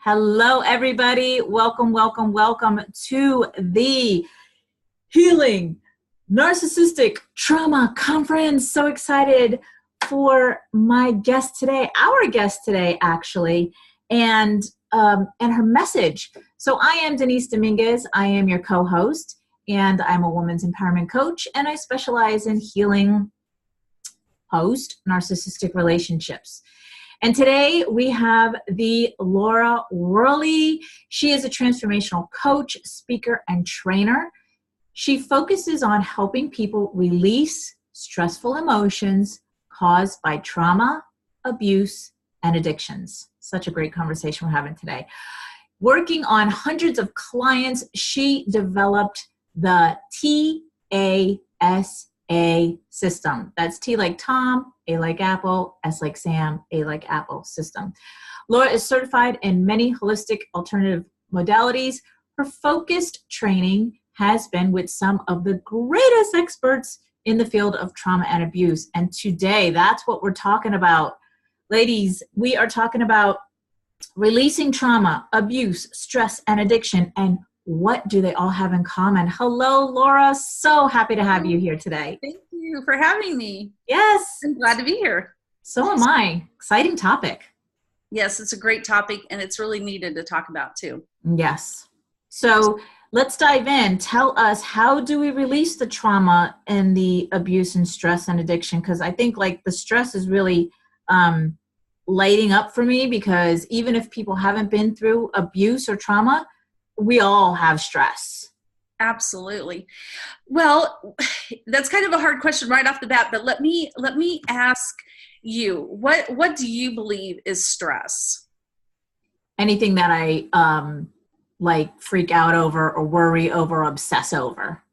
Hello, everybody. Welcome, welcome, welcome to the Healing Narcissistic Trauma Conference. So excited for my guest today, our guest today, actually, and her message. So I am Denise Dominquez. I am your co-host, and I'm a women's empowerment coach, and I specialize in healing post-narcissistic relationships. And today we have the Laura Worley. She is a transformational coach, speaker, and trainer. She focuses on helping people release stressful emotions caused by trauma, abuse, and addictions. Such a great conversation we're having today. Working on hundreds of clients, she developed the TASA system. That's T like Tom, A like Apple, S like Sam, A like Apple system. Laura is certified in many holistic alternative modalities. Her focused training has been with some of the greatest experts in the field of trauma and abuse. And today, that's what we're talking about. Ladies, we are talking about releasing trauma, abuse, stress, and addiction, and what do they all have in common? Hello, Laura. So happy to have you here today. Thank you for having me. Yes. I'm glad to be here. So am I. Exciting topic. Yes, it's a great topic, and it's really needed to talk about too. Yes. So let's dive in. Tell us, how do we release the trauma and the abuse and stress and addiction? Because I think like the stress is really lighting up for me, because even if people haven't been through abuse or trauma, we all have stress. Absolutely. Well, that's kind of a hard question right off the bat, but let me ask you, what do you believe is stress? Anything that I like freak out over or worry over or obsess over.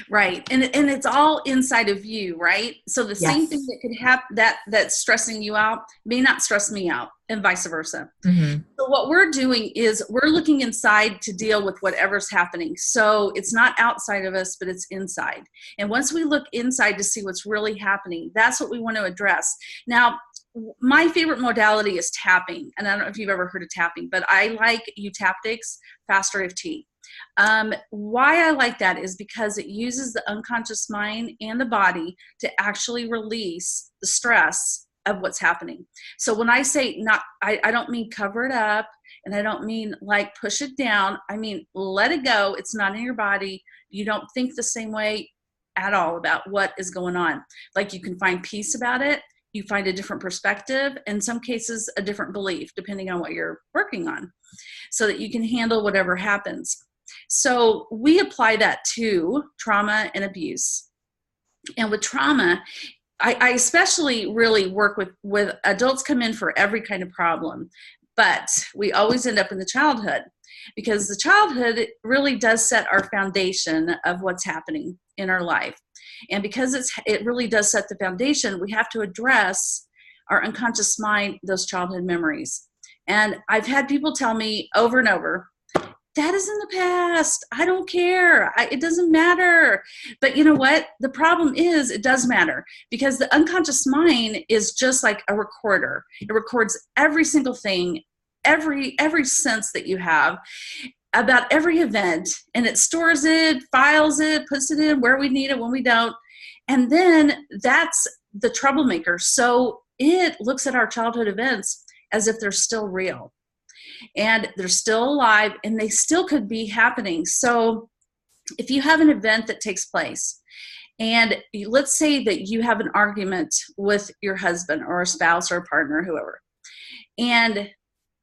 Right. And it's all inside of you, right? So the same Yes. thing that could happen that's stressing you out may not stress me out, and vice versa. Mm-hmm. So what we're doing is we're looking inside to deal with whatever's happening. So it's not outside of us, but it's inside. And once we look inside to see what's really happening, that's what we want to address. Now, my favorite modality is tapping. And I don't know if you've ever heard of tapping, but I like eutaptics, fast RFT. Why I like that is because it uses the unconscious mind and the body to actually release the stress of what's happening. So when I say I don't mean cover it up, and I don't mean like push it down. I mean, let it go. It's not in your body. You don't think the same way at all about what is going on. Like, you can find peace about it. You find a different perspective, in some cases, a different belief, depending on what you're working on, so that you can handle whatever happens. So we apply that to trauma and abuse. And with trauma, I especially really work with adults come in for every kind of problem, but we always end up in the childhood, because the childhood really does set our foundation of what's happening in our life. And because it really does set the foundation, we have to address our unconscious mind, those childhood memories. And I've had people tell me over and over, that is in the past. I don't care. It doesn't matter. But you know what? The problem is it does matter, because the unconscious mind is just like a recorder. It records every single thing, every sense that you have about every event, and it stores it, files it, puts it in where we need it, when we don't. And then that's the troublemaker. So it looks at our childhood events as if they're still real. And they're still alive, and they still could be happening. So if you have an event that takes place, and let's say that you have an argument with your husband or a spouse or a partner or whoever, and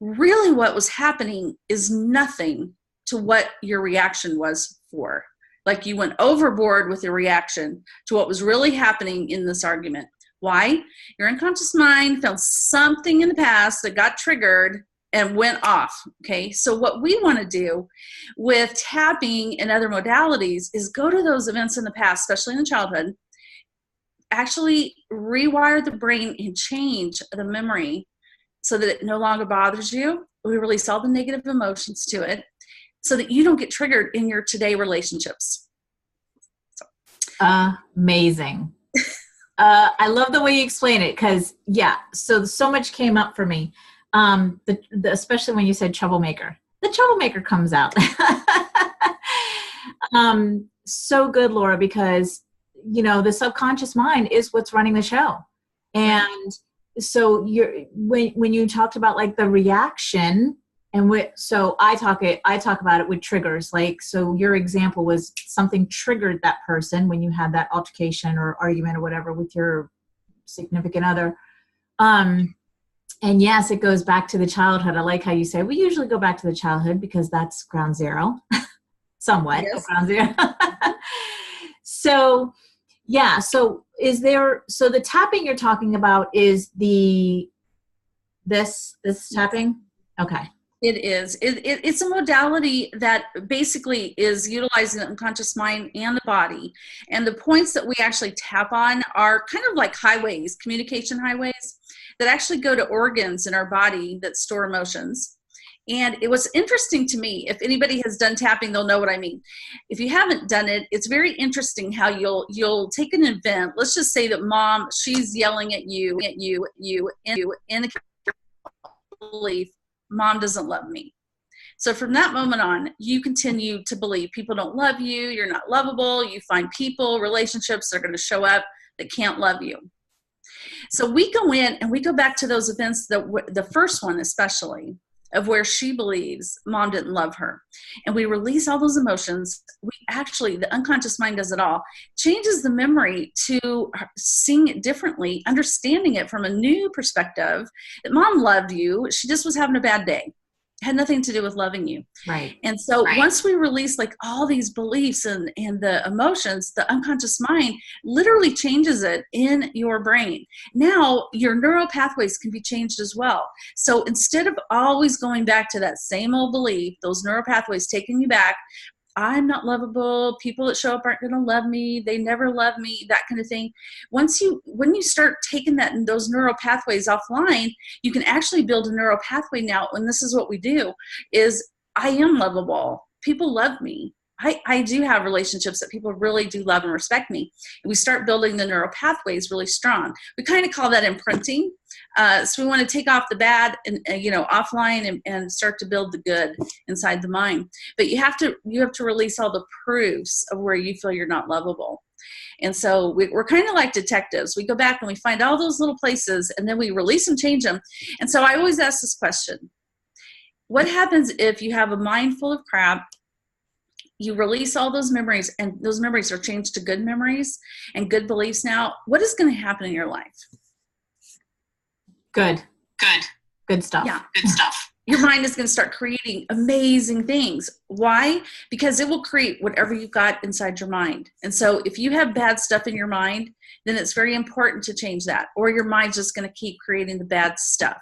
really what was happening is nothing to what your reaction was for. Like, you went overboard with your reaction to what was really happening in this argument. Why? Your unconscious mind felt something in the past that got triggered and went off. Okay. So what we want to do with tapping and other modalities is go to those events in the past, especially in the childhood, actually rewire the brain and change the memory so that it no longer bothers you. We release all the negative emotions to it so that you don't get triggered in your today relationships. Amazing. I love the way you explain it, because so much came up for me. Especially when you said troublemaker, the troublemaker comes out. So good, Laura, because, the subconscious mind is what's running the show. And so when you talked about like the reaction, so I talk about it with triggers. Like, so your example was something triggered that person when you had that altercation or argument or whatever with your significant other. And yes, it goes back to the childhood. I like how you say we usually go back to the childhood because that's ground zero, somewhat. Yes. Ground zero. So yeah. So so the tapping you're talking about is this tapping? Okay. It is. It's a modality that basically is utilizing the unconscious mind and the body. And the points that we actually tap on are kind of like highways, communication highways, that actually go to organs in our body that store emotions. And it was interesting to me. If anybody has done tapping, they'll know what I mean. If you haven't done it, it's very interesting how you'll take an event. Let's just say that mom, she's yelling at you, in a belief, mom doesn't love me. So from that moment on, you continue to believe people don't love you, you're not lovable, you find people, relationships that are going to show up that can't love you. So we go in and we go back to those events, the first one especially, of where she believes mom didn't love her. And we release all those emotions. The unconscious mind does it all, changes the memory to seeing it differently, understanding it from a new perspective, that mom loved you. She just was having a bad day. It had nothing to do with loving you. Right. And so once we release like all these beliefs and the emotions, the unconscious mind literally changes it in your brain. Now your neural pathways can be changed as well. So instead of always going back to that same old belief, those neural pathways taking you back, I'm not lovable, people that show up aren't going to love me, they never love me, that kind of thing. When you start taking those neural pathways offline, you can actually build a neural pathway now. And this is what we do is, I am lovable. People love me. I do have relationships that people really do love and respect me. And we start building the neural pathways really strong. We kind of call that imprinting. So we want to take off the bad and offline and start to build the good inside the mind. But you have to release all the proofs of where you feel you're not lovable. And so we're kind of like detectives. We go back and we find all those little places and then we release and change them. And so I always ask this question: what happens if you have a mind full of crap? You release all those memories and those memories are changed to good memories and good beliefs now. What is going to happen in your life? Good stuff. Yeah, good stuff. Your mind is going to start creating amazing things. Why? Because it will create whatever you've got inside your mind. And so if you have bad stuff in your mind, then it's very important to change that, or your mind's just going to keep creating the bad stuff.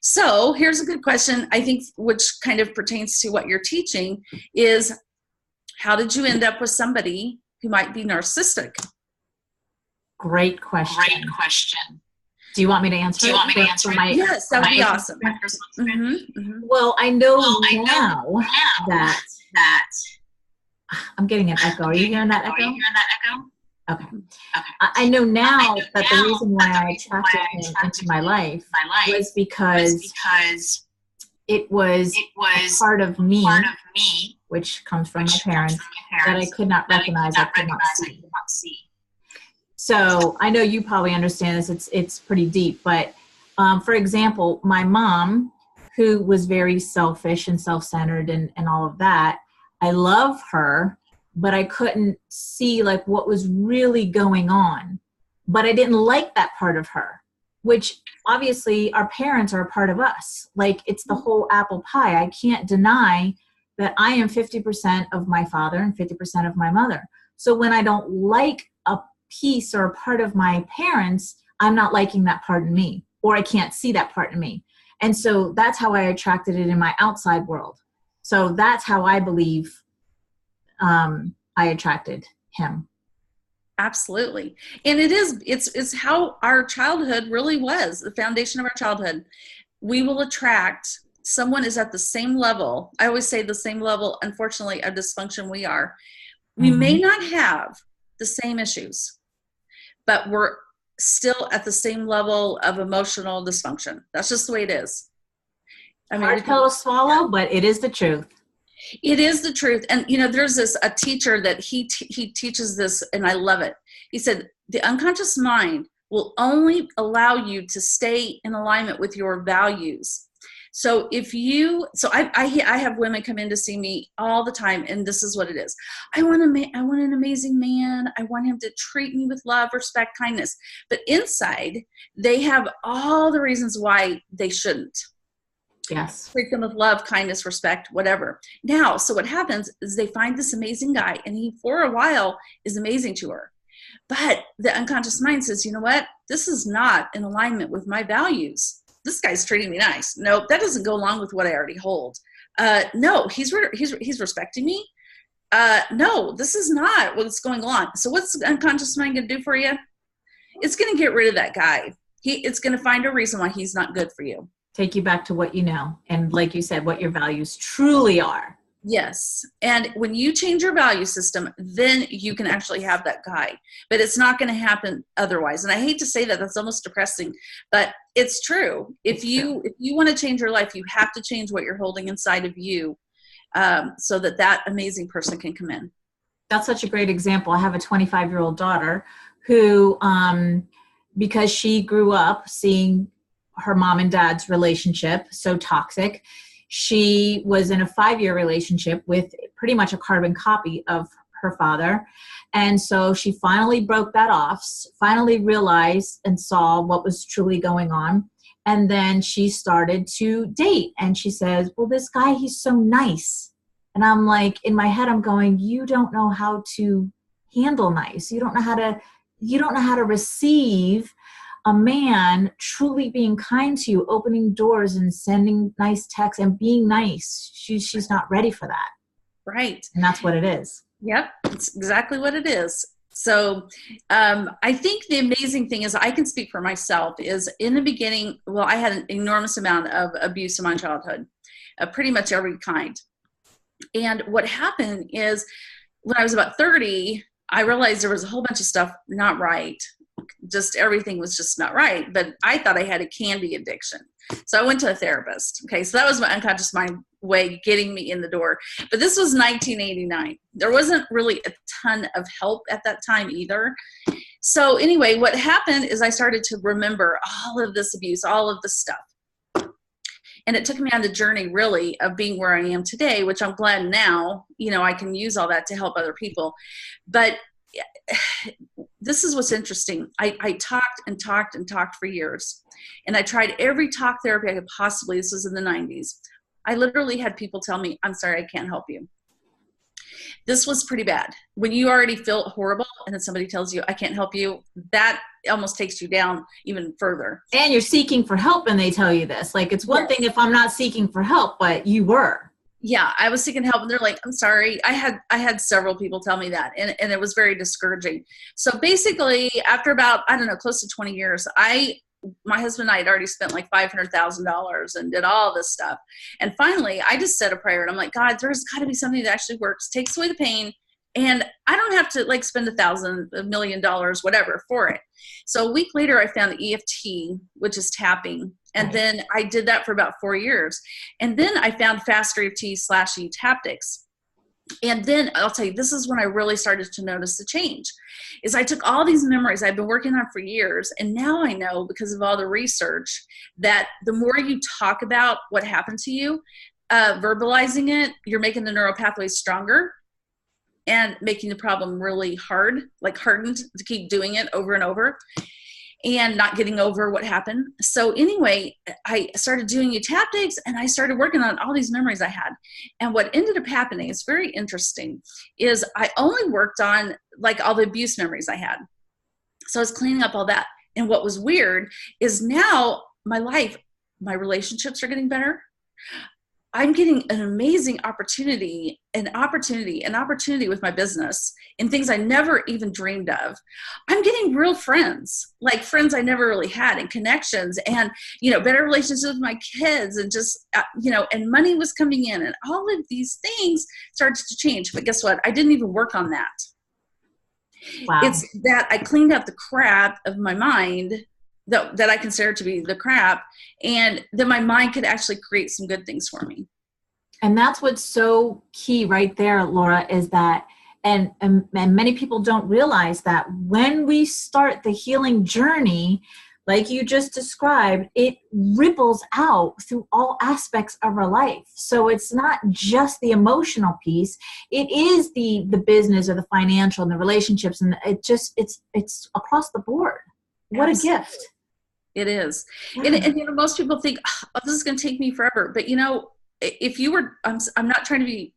So here's a good question, I think, which kind of pertains to what you're teaching is, how did you end up with somebody who might be narcissistic? Great question. Do you want me to answer it? Yes, that would be awesome. Mm-hmm, mm-hmm. Well, I know now that I'm getting an echo. Are you hearing that echo? Okay. I know now that the reason why I attracted him into my life was because it was a part of me, which comes from my parents, that I could not recognize, I could not see. So I know you probably understand this. It's pretty deep. But for example, my mom, who was very selfish and self-centered and all of that, I love her, but I couldn't see like what was really going on. But I didn't like that part of her, which obviously our parents are a part of us. Like, it's the whole apple pie. I can't deny that I am 50% of my father and 50% of my mother. So when I don't like a piece or a part of my parents, I'm not liking that part in me, or I can't see that part in me. And so that's how I attracted it in my outside world. So that's how I believe I attracted him. Absolutely. And it's how our childhood really was, the foundation of our childhood. We will attract someone is at the same level. I always say the same level, unfortunately, of dysfunction we are. We may not have the same issues, but we're still at the same level of emotional dysfunction. That's just the way it is. I mean, hard pill to swallow, but it is the truth. It is the truth. And, there's a teacher that he teaches this, and I love it. He said, the unconscious mind will only allow you to stay in alignment with your values. So I have women come in to see me all the time, and this is what it is. I want an amazing man. I want him to treat me with love, respect, kindness. But inside, they have all the reasons why they shouldn't. Yes. Treat them with love, kindness, respect, whatever. Now, so what happens is they find this amazing guy, and he, for a while, is amazing to her. But the unconscious mind says, you know what? This is not in alignment with my values. This guy's treating me nice. Nope, that doesn't go along with what I already hold. No, he's respecting me. No, this is not what's going on. So what's the unconscious mind going to do for you? It's going to get rid of that guy. It's going to find a reason why he's not good for you. Take you back to what you know. And like you said, what your values truly are. Yes. And when you change your value system, then you can actually have that guy. But it's not going to happen otherwise. And I hate to say that, that's almost depressing, but it's true. If you want to change your life, you have to change what you're holding inside of you, so that amazing person can come in. That's such a great example. I have a 25-year-old daughter who, because she grew up seeing her mom and dad's relationship so toxic, she was in a 5-year relationship with pretty much a carbon copy of her father. And so she finally broke that off, finally realized and saw what was truly going on. And then she started to date. And she says, well, this guy, he's so nice. And I'm like, in my head, I'm going, you don't know how to handle nice. You don't know how to receive a man truly being kind to you, opening doors and sending nice texts and being nice. She's not ready for that. Right. And that's what it is. Yep. It's exactly what it is. So I think the amazing thing is, I can speak for myself, is in the beginning, well, I had an enormous amount of abuse in my childhood, pretty much every kind. And what happened is, when I was about 30, I realized there was a whole bunch of stuff not right. Just everything was just not right. But I thought I had a candy addiction. So I went to a therapist. Okay. So that was my unconscious mind way getting me in the door. But this was 1989. There wasn't really a ton of help at that time either. So anyway, what happened is I started to remember all of this abuse, all of this stuff. And it took me on the journey, really, of being where I am today, which I'm glad now, I can use all that to help other people. But this is what's interesting. I talked and talked and talked for years. And I tried every talk therapy I could possibly. This was in the 90s. I literally had people tell me, I'm sorry, I can't help you. This was pretty bad. When you already feel horrible and then somebody tells you, I can't help you, that almost takes you down even further. And you're seeking for help and they tell you this. Like, it's one thing if I'm not seeking for help, but you were. Yeah, I was seeking help and they're like, I'm sorry. I had several people tell me that, and it was very discouraging. So basically, after about, close to 20 years, my husband and I had already spent like $500,000 and did all this stuff. And finally, I just said a prayer and I'm like, God, there's got to be something that actually works, takes away the pain. And I don't have to spend $1 million, whatever for it. So a week later, I found EFT, which is tapping. And then I did that for about 4 years. And then I found Fast EFT/E Taptics. And then I'll tell you, this is when I really started to notice the change. Is I took all these memories I've been working on for years. And now I know, because of all the research, that the more you talk about what happened to you, verbalizing it, you're making the neural pathways stronger and making the problem really hard, hardened to keep doing it over and over and not getting over what happened. So anyway, I started doing Taptics and I started working on all these memories I had. And what ended up happening, it's very interesting, is I only worked on all the abuse memories I had. So I was cleaning up all that. And what was weird is now my life, my relationships are getting better. I'm getting an amazing opportunity with my business and things I never even dreamed of. I'm getting real friends, friends I never really had, and connections, and, better relationships with my kids, and just, and money was coming in, and all of these things started to change. But guess what? I didn't even work on that. Wow. It's that I cleaned up the crap of my mind that I consider to be the crap, and then my mind could actually create some good things for me. And that's what's so key right there, Laura, is that, and many people don't realize that when we start the healing journey, like you just described, it ripples out through all aspects of our life. So it's not just the emotional piece. It is the business or the financial and the relationships. And it's across the board. What Absolutely. a gift. It is. Yeah. And you know, most people think, oh, this is going to take me forever. But you know, if you were, I'm not trying to be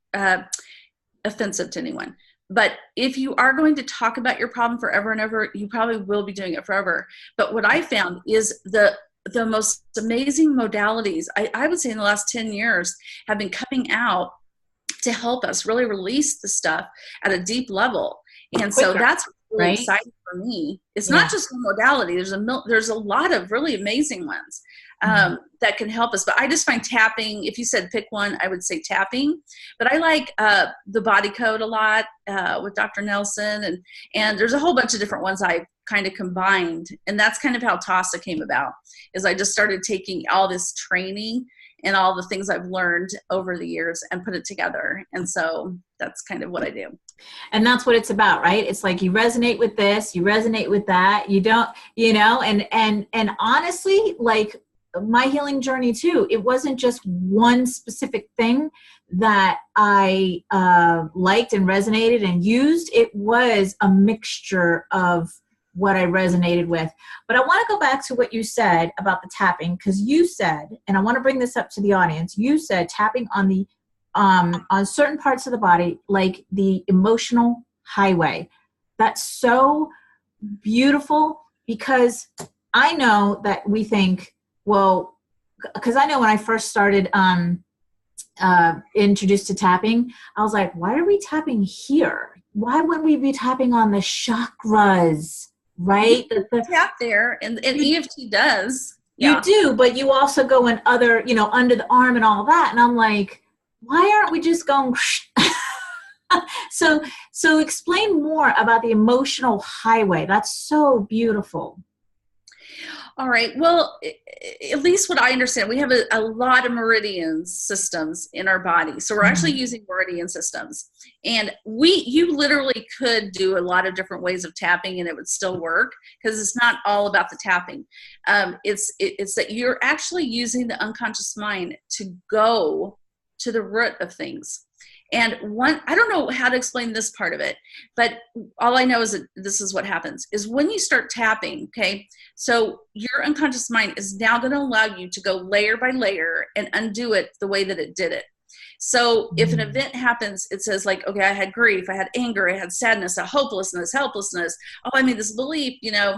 offensive to anyone, but if you are going to talk about your problem forever and ever, you probably will be doing it forever. But what I found is the most amazing modalities, I would say in the last 10 years, have been coming out to help us really release the stuff at a deep level. And so that's really exciting for me. It's not just one modality. There's a lot of really amazing ones that can help us. But I just find tapping, if you said pick one, I would say tapping. But I like the body code a lot with Dr. Nelson. And there's a whole bunch of different ones I kind of combined. And that's kind of how TASA came about, is I just started taking all this training and all the things I've learned over the years and put it together. And so that's kind of what I do. And that's what it's about, right? It's like you resonate with this, you resonate with that, you don't, you know, and honestly, like my healing journey too, it wasn't just one specific thing that I liked and resonated and used. It was a mixture of what I resonated with. But I want to go back to what you said about the tapping, because you said, and I want to bring this up to the audience, you said tapping on the on certain parts of the body, like the emotional highway. That's so beautiful, because I know that we think, well, because I know when I first started introduced to tapping, I was like, why are we tapping here? Why wouldn't we be tapping on the chakras, right? Tap there, and EFT does. You do, but you also go in other, you know, under the arm and all that. And I'm like, why aren't we just going? So explain more about the emotional highway. That's so beautiful. All right. Well, at least what I understand, we have a lot of meridian systems in our body. So we're actually using meridian systems. And you literally could do a lot of different ways of tapping and it would still work, because it's not all about the tapping. It's that you're actually using the unconscious mind to go to the root of things. And I don't know how to explain this part of it, but all I know is that this is what happens is when you start tapping, okay, so your unconscious mind is now going to allow you to go layer by layer and undo it the way that it did it. So if an event happens, it says like, okay, I had grief, I had anger, I had sadness, a hopelessness, helplessness. Oh, I made this belief, you know,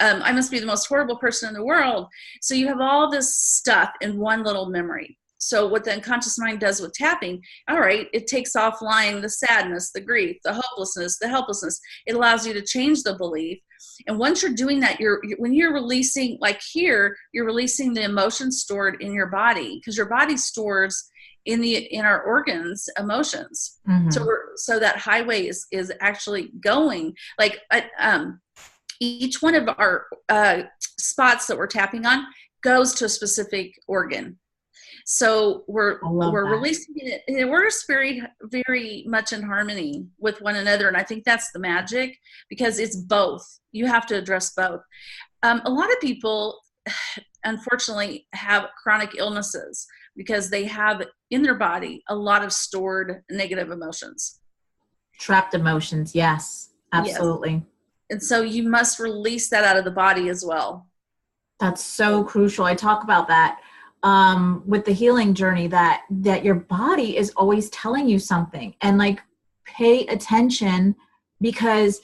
I must be the most horrible person in the world. So you have all this stuff in one little memory. So what the unconscious mind does with tapping, all right, it takes offline the sadness, the grief, the hopelessness, the helplessness. It allows you to change the belief. And once you're doing that, when you're releasing, like here, you're releasing the emotions stored in your body, because your body stores in our organs emotions. So that highway is actually going, like each one of our spots that we're tapping on goes to a specific organ. So we're releasing it, and we're very, very much in harmony with one another. And I think that's the magic, because it's both. You have to address both. A lot of people, unfortunately, have chronic illnesses because they have in their body a lot of stored negative emotions. Trapped emotions. Yes, absolutely. Yes. And so you must release that out of the body as well. That's so crucial. I talk about that with the healing journey, that your body is always telling you something, and like pay attention, because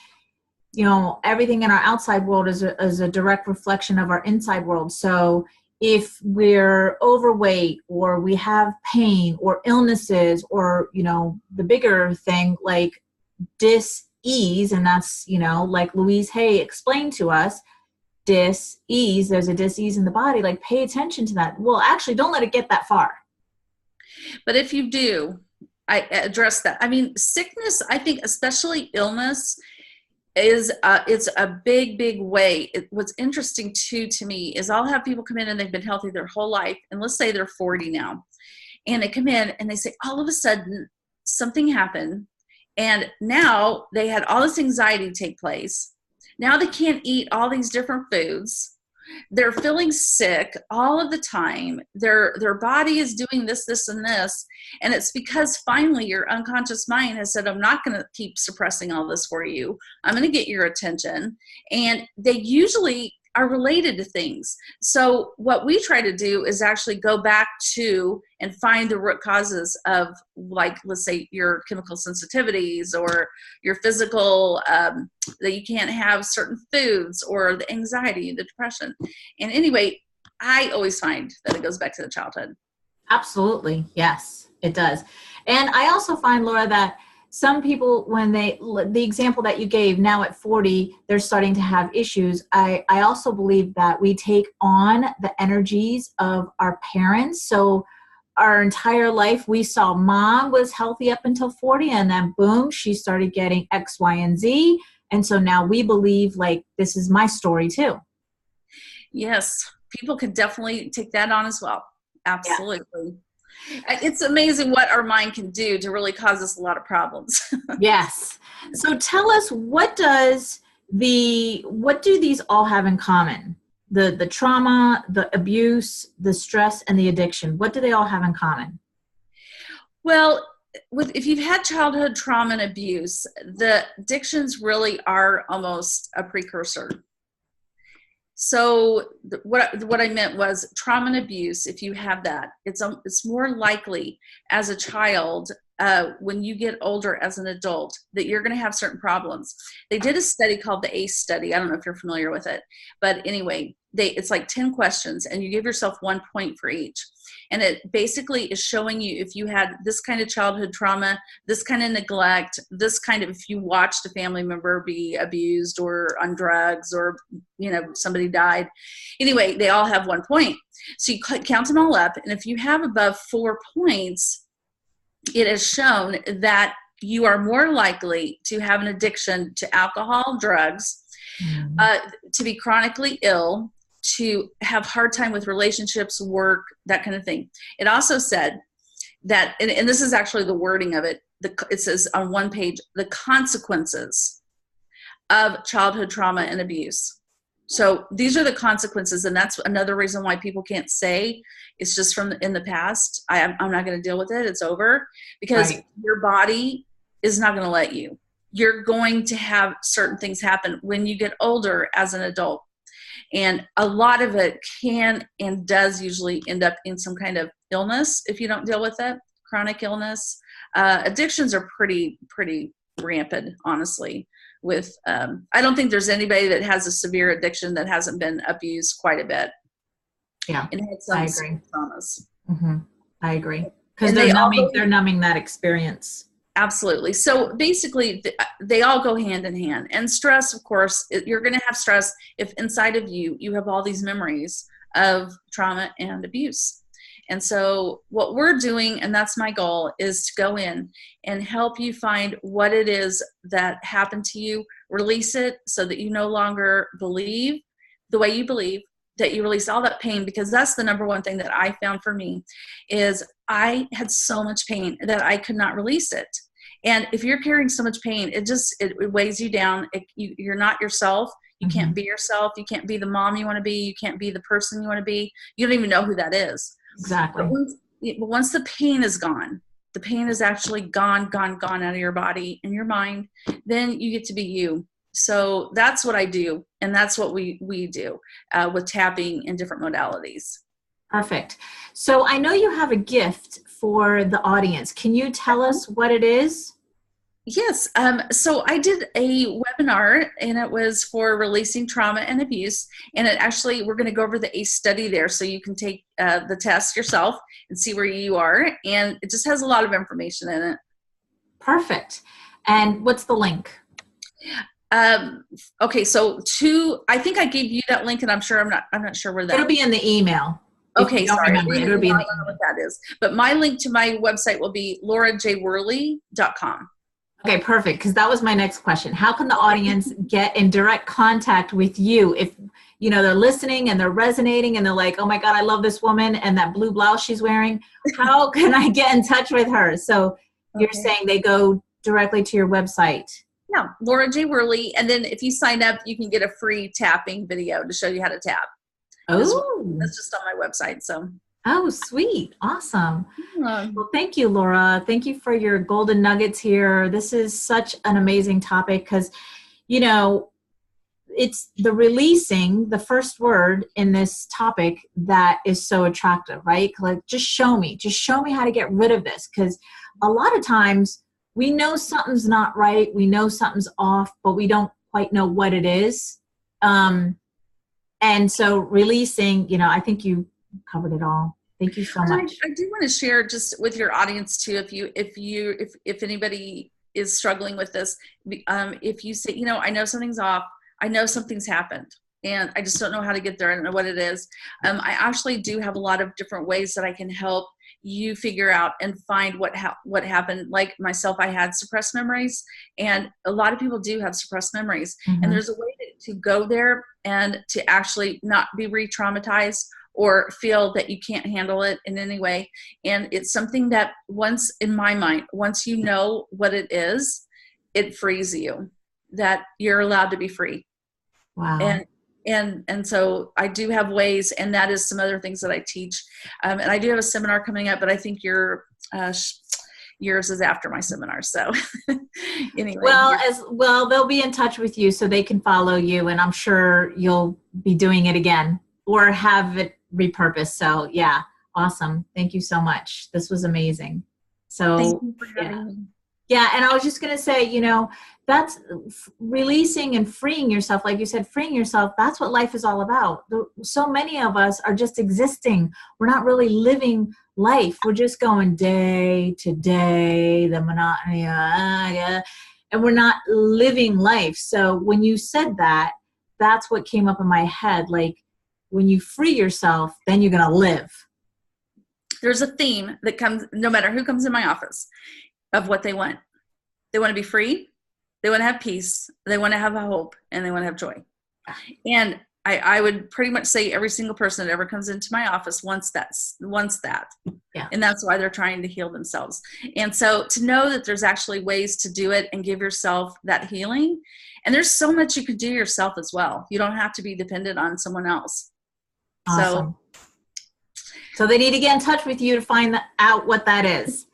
you know everything in our outside world is a direct reflection of our inside world. So if we're overweight, or we have pain or illnesses, or you know the bigger thing like dis-ease, and that's you know like Louise Hay explained to us, dis-ease, there's a dis-ease in the body, like pay attention to that. Well, actually, don't let it get that far. But if you do, I address that. I mean, sickness, I think, especially illness, it's a big way. What's interesting too to me is I'll have people come in and they've been healthy their whole life, and let's say they're 40 now, and they come in and they say all of a sudden something happened, and now they had all this anxiety take place. Now they can't eat all these different foods. They're feeling sick all of the time. Their body is doing this, and this. And it's because finally your unconscious mind has said, I'm not going to keep suppressing all this for you. I'm going to get your attention. And they usually are related to things. So what we try to do is actually go back to and find the root causes of, like, let's say your chemical sensitivities or your physical, that you can't have certain foods, or the anxiety, the depression. And anyway, I always find that it goes back to the childhood. Absolutely. Yes, it does. And I also find, Laura, that some people, when the example that you gave, now at 40, they're starting to have issues. I also believe that we take on the energies of our parents. So our entire life, we saw mom was healthy up until 40, and then boom, she started getting X, Y, and Z. And so now we believe, like, this is my story too. Yes, people could definitely take that on as well. Absolutely. Yeah. It's amazing what our mind can do to really cause us a lot of problems. Yes. So tell us, what do these all have in common? The trauma, the abuse, the stress, and the addiction. What do they all have in common? Well, if you've had childhood trauma and abuse, the addictions really are almost a precursor. So what I meant was trauma and abuse. If you have that, it's more likely as a child, when you get older as an adult, that you're going to have certain problems. They did a study called the ACE study. I don't know if you're familiar with it, but anyway, it's like 10 questions, and you give yourself 1 point for each. And it basically is showing you if you had this kind of childhood trauma, this kind of neglect, this kind of, if you watched a family member be abused or on drugs, or, somebody died. Anyway, they all have 1 point. So you count them all up. And if you have above 4 points, it has shown that you are more likely to have an addiction to alcohol, drugs, to be chronically ill, to have hard time with relationships, work, that kind of thing. It also said that, and this is actually the wording of it, it says on one page, the consequences of childhood trauma and abuse. So these are the consequences, and that's another reason why people can't say it's just from in the past. I'm not going to deal with it. It's over, because your body is not going to let you. You're going to have certain things happen when you get older as an adult. And a lot of it can and does usually end up in some kind of illness if you don't deal with it, chronic illness. Addictions are pretty rampant, honestly. With I don't think there's anybody that has a severe addiction that hasn't been abused quite a bit. Yeah, and had some I agree. Traumas. Mm-hmm. I agree, because they're numbing that experience. Absolutely. So basically, they all go hand in hand. And stress, of course, you're going to have stress if inside of you have all these memories of trauma and abuse. And so what we're doing, and that's my goal, is to go in and help you find what it is that happened to you, release it so that you no longer believe the way you believe, that you release all that pain, because that's the number one thing that I found for me is I had so much pain that I could not release it. And if you're carrying so much pain, it weighs you down. You're not yourself. You can't be yourself. You can't be the mom you want to be. You can't be the person you want to be. You don't even know who that is. Exactly. But once the pain is gone, the pain is actually gone out of your body and your mind, then you get to be you. So that's what I do. And that's what we do with tapping in different modalities. Perfect. So I know you have a gift for the audience. Can you tell us what it is? Yes. So I did a webinar, and it was for releasing trauma and abuse. And it actually, we're going to go over the ACE study there, so you can take the test yourself and see where you are. And it just has a lot of information in it. Perfect. And what's the link? Okay. So I think I gave you that link, and I'm not sure where that. It'll be in the email. Okay. Sorry. Remember, it'll be in the email. I don't know what that is, but my link to my website will be laurajworley.com. Okay, perfect. Because that was my next question. How can the audience get in direct contact with you if, you know, they're listening and they're resonating and they're like, oh my God, I love this woman and that blue blouse she's wearing. How can I get in touch with her? So you're saying they go directly to your website. Yeah, Laura J. Worley. And then if you sign up, you can get a free tapping video to show you how to tap. Oh, that's just on my website. So. Oh, sweet. Awesome. Well, thank you, Laura. Thank you for your golden nuggets here. This is such an amazing topic because, you know, it's the releasing, the first word in this topic that is so attractive, right? Like, just show me how to get rid of this. Because a lot of times we know something's not right. We know something's off, but we don't quite know what it is. And so releasing, you know, I think you covered it all. Thank you so much. I do want to share just with your audience too, if anybody is struggling with this, if you say, you know, I know something's off, I know something's happened, and I just don't know how to get there. I don't know what it is. I actually do have a lot of different ways that I can help you figure out and find what happened. Like myself, I had suppressed memories, and a lot of people do have suppressed memories. And there's a way to go there and to actually not be re-traumatized or feel that you can't handle it in any way. And it's something that once, in my mind, once you know what it is, it frees you, that you're allowed to be free. Wow. And so I do have ways, and that is some other things that I teach. And I do have a seminar coming up, but I think yours is after my seminar. So anyway. Well, they'll be in touch with you so they can follow you, and I'm sure you'll be doing it again or have it repurposed. So yeah, awesome. Thank you so much. This was amazing. So thank you for having me. Yeah, and I was just going to say, you know, that's releasing and freeing yourself. Like you said, freeing yourself, that's what life is all about. So many of us are just existing. We're not really living life. We're just going day to day, the monotony, and we're not living life. So when you said that, that's what came up in my head. Like, when you free yourself, then you're going to live. There's a theme that comes, no matter who comes in my office, of what they want. They want to be free. They want to have peace. They want to have a hope, and they want to have joy. And I would pretty much say every single person that ever comes into my office wants that. Yeah. And that's why they're trying to heal themselves. And so to know that there's actually ways to do it and give yourself that healing. And there's so much you could do yourself as well. You don't have to be dependent on someone else. Awesome. So they need to get in touch with you to find out what that is.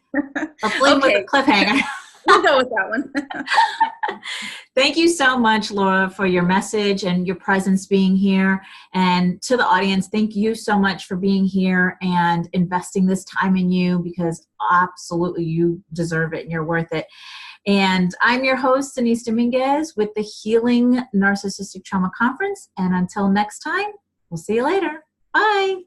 Hopefully with a cliffhanger. We'll go with that one. Thank you so much, Laura, for your message and your presence being here. And to the audience, thank you so much for being here and investing this time in you, because absolutely you deserve it and you're worth it. And I'm your host, Denise Dominquez, with the Healing Narcissistic Trauma Conference. And until next time, we'll see you later. Bye.